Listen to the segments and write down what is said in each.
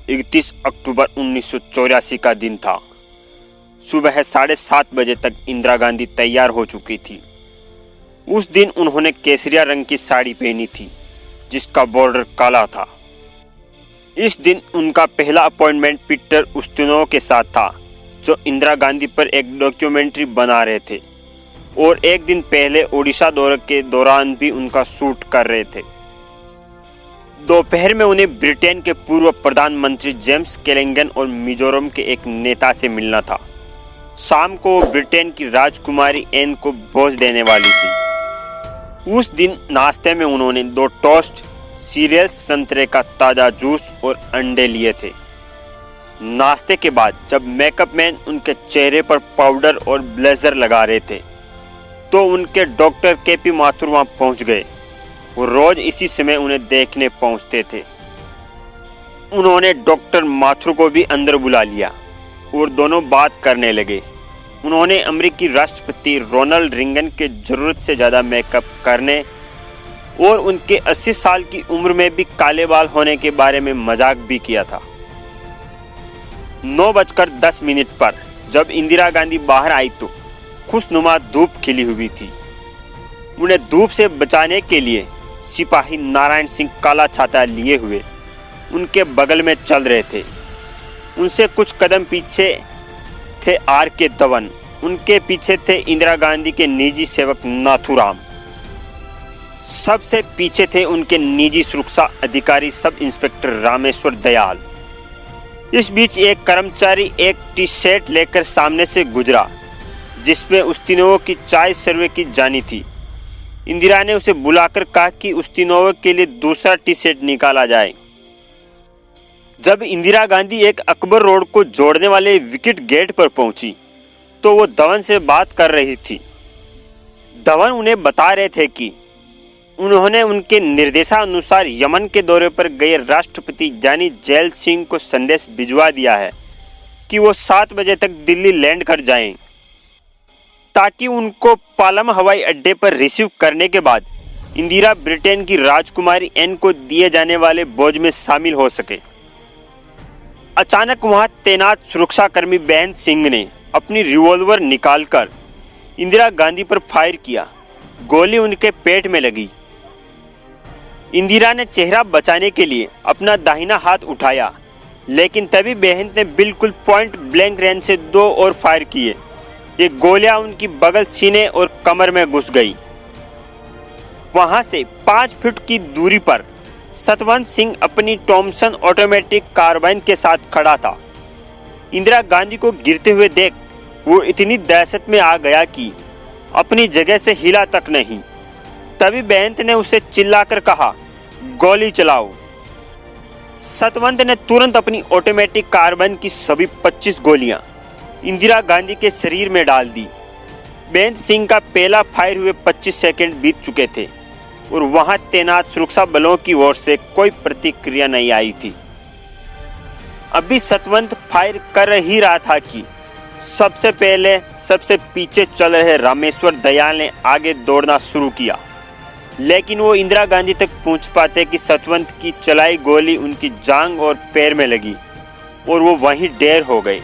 31 अक्टूबर 1984 का दिन था। सुबह 7:30 बजे तक इंदिरा गांधी तैयार हो चुकी थी। उस दिन उन्होंने केसरिया रंग की साड़ी पहनी थी जिसका बॉर्डर काला था। इस दिन उनका पहला अपॉइंटमेंट पीटर उस्तिनोव के साथ था, जो इंदिरा गांधी पर एक डॉक्यूमेंट्री बना रहे थे और एक दिन पहले ओडिशा दौरे के दौरान भी उनका शूट कर रहे थे। दोपहर में उन्हें ब्रिटेन के पूर्व प्रधानमंत्री जेम्स केलिंगन और मिजोरम के एक नेता से मिलना था। शाम को वो ब्रिटेन की राजकुमारी एन को भोज देने वाली थी। उस दिन नाश्ते में उन्होंने 2 टोस्ट, सीरियल्स, संतरे का ताज़ा जूस और अंडे लिए थे। नाश्ते के बाद जब मेकअप मैन उनके चेहरे पर पाउडर और ब्लेजर लगा रहे थे तो उनके डॉक्टर केपी माथुर वहां पहुंच गए। वो रोज इसी समय उन्हें देखने पहुंचते थे। उन्होंने डॉक्टर माथुर को भी अंदर बुला लिया और दोनों बात करने लगे। उन्होंने अमेरिकी राष्ट्रपति रोनाल्ड रीगन के जरूरत से ज़्यादा मेकअप करने और उनके 80 साल की उम्र में भी काले बाल होने के बारे में मजाक भी किया था। 9:10 पर जब इंदिरा गांधी बाहर आई तो खुशनुमा धूप खिली हुई थी। उन्हें धूप से बचाने के लिए सिपाही नारायण सिंह काला छाता लिए हुए उनके बगल में चल रहे थे। उनसे कुछ कदम पीछे थे R.K. धवन, उनके पीछे थे इंदिरा गांधी के निजी सेवक नाथूराम, सबसे पीछे थे उनके निजी सुरक्षा अधिकारी सब इंस्पेक्टर रामेश्वर दयाल। इस बीच एक कर्मचारी एक टी शर्ट लेकर सामने से गुजरा जिसमें उस्तिनोव की चाय सर्वे की जानी थी। इंदिरा ने उसे बुलाकर कहा कि उस्तिनोव के लिए दूसरा टी शर्ट निकाला जाए। जब इंदिरा गांधी एक अकबर रोड को जोड़ने वाले विकेट गेट पर पहुंची तो वो धवन से बात कर रही थी। धवन उन्हें बता रहे थे कि उन्होंने उनके निर्देशानुसार यमन के दौरे पर गए राष्ट्रपति यानी जैल सिंह को संदेश भिजवा दिया है कि वो 7 बजे तक दिल्ली लैंड कर जाएं, ताकि उनको पालम हवाई अड्डे पर रिसीव करने के बाद इंदिरा ब्रिटेन की राजकुमारी एन को दिए जाने वाले भोज में शामिल हो सके। अचानक वहां तैनात सुरक्षाकर्मी बेहन सिंह ने अपनी रिवॉल्वर निकालकर इंदिरा गांधी पर फायर किया। गोली उनके पेट में लगी। इंदिरा ने चेहरा बचाने के लिए अपना दाहिना हाथ उठाया, लेकिन तभी बेहन ने बिल्कुल पॉइंट ब्लैंक रेंज से 2 और फायर किए। ये गोलियां उनकी बगल, सीने और कमर में घुस गई। वहां से 5 फीट की दूरी पर सतवंत सिंह अपनी थॉमसन ऑटोमेटिक कार्बाइन के साथ खड़ा था। इंदिरा गांधी को गिरते हुए देख वो इतनी दहशत में आ गया कि अपनी जगह से हिला तक नहीं। तभी बेहंत ने उसे चिल्लाकर कहा, गोली चलाओ। सतवंत ने तुरंत अपनी ऑटोमेटिक कार्बाइन की सभी 25 गोलियां इंदिरा गांधी के शरीर में डाल दी। बेहंत सिंह का पहला फायर हुए 25 सेकंड बीत चुके थे और वहां तैनात सुरक्षा बलों की ओर से कोई प्रतिक्रिया नहीं आई थी। अभी सतवंत फायर कर ही रहा था कि सबसे पहले सबसे पीछे चल रहे रामेश्वर दयाल ने आगे दौड़ना शुरू किया, लेकिन वो इंदिरा गांधी तक पहुंच पाते कि सतवंत की चलाई गोली उनकी जांघ और पैर में लगी और वो वहीं ढेर हो गए।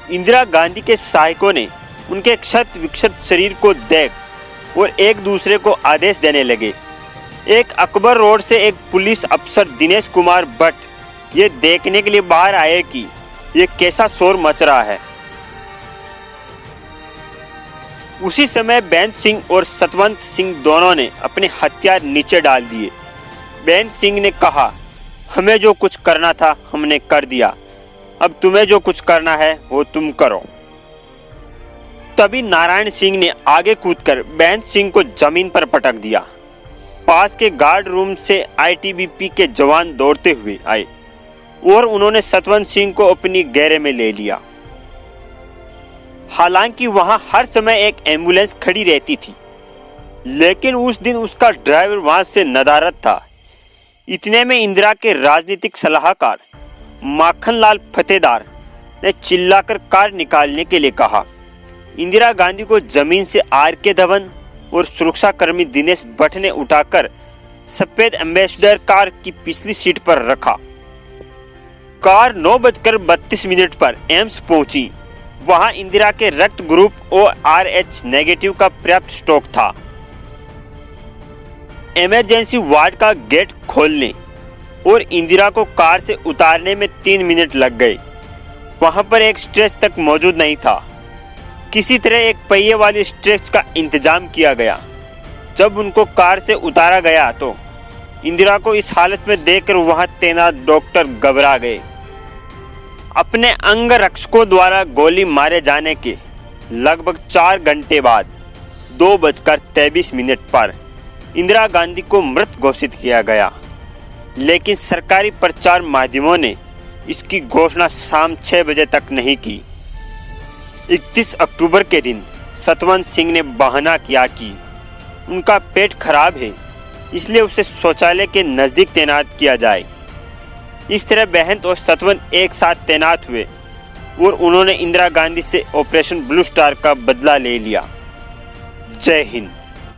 इंदिरा गांधी के सहायकों ने उनके क्षत विक्षत शरीर को देख और एक दूसरे को आदेश देने लगे। एक अकबर रोड से एक पुलिस अफसर दिनेश कुमार भट्ट ये देखने के लिए बाहर आए कि ये कैसा शोर मच रहा है। उसी समय बेहंत सिंह और सतवंत सिंह दोनों ने अपने हथियार नीचे डाल दिए। बेहंत सिंह ने कहा, हमें जो कुछ करना था हमने कर दिया, अब तुम्हें जो कुछ करना है वो तुम करो। तभी नारायण सिंह ने आगे कूदकर बेहंत सिंह को जमीन पर पटक दिया। पास के गार्ड रूम से आईटीबीपी के जवान दौड़ते हुए आए और उन्होंने सतवंत सिंह को अपनी घेरे में ले लिया। हालांकि वहां हर समय एक एम्बुलेंस खड़ी रहती थी, लेकिन उस दिन उसका ड्राइवर वहां से नदारद था। इतने में इंदिरा के राजनीतिक सलाहकार माखनलाल फतेदार ने चिल्लाकर कार निकालने के लिए कहा। इंदिरा गांधी को जमीन से R.K. धवन और सुरक्षाकर्मी दिनेश भट्ट ने उठाकर सफेद एम्बेसडर कार की पिछली सीट पर रखा। कार 9:32 पर एम्स पहुंची। वहां इंदिरा के रक्त ग्रुप ORH नेगेटिव का पर्याप्त स्टॉक था। इमरजेंसी वार्ड का गेट खोलने और इंदिरा को कार से उतारने में 3 मिनट लग गए। वहां पर एक स्ट्रेच तक मौजूद नहीं था। किसी तरह एक पहिए वाली स्ट्रेच का इंतजाम किया गया। जब उनको कार से उतारा गया तो इंदिरा को इस हालत में देखकर वहां तैनात डॉक्टर घबरा गए। अपने अंगरक्षकों द्वारा गोली मारे जाने के लगभग 4 घंटे बाद 2:23 पर इंदिरा गांधी को मृत घोषित किया गया, लेकिन सरकारी प्रचार माध्यमों ने इसकी घोषणा शाम 6 बजे तक नहीं की। 31 अक्टूबर के दिन सतवंत सिंह ने बहाना किया कि उनका पेट खराब है, इसलिए उसे शौचालय के नज़दीक तैनात किया जाए। इस तरह बेहंत और सतवंत एक साथ तैनात हुए और उन्होंने इंदिरा गांधी से ऑपरेशन ब्लू स्टार का बदला ले लिया। जय हिंद।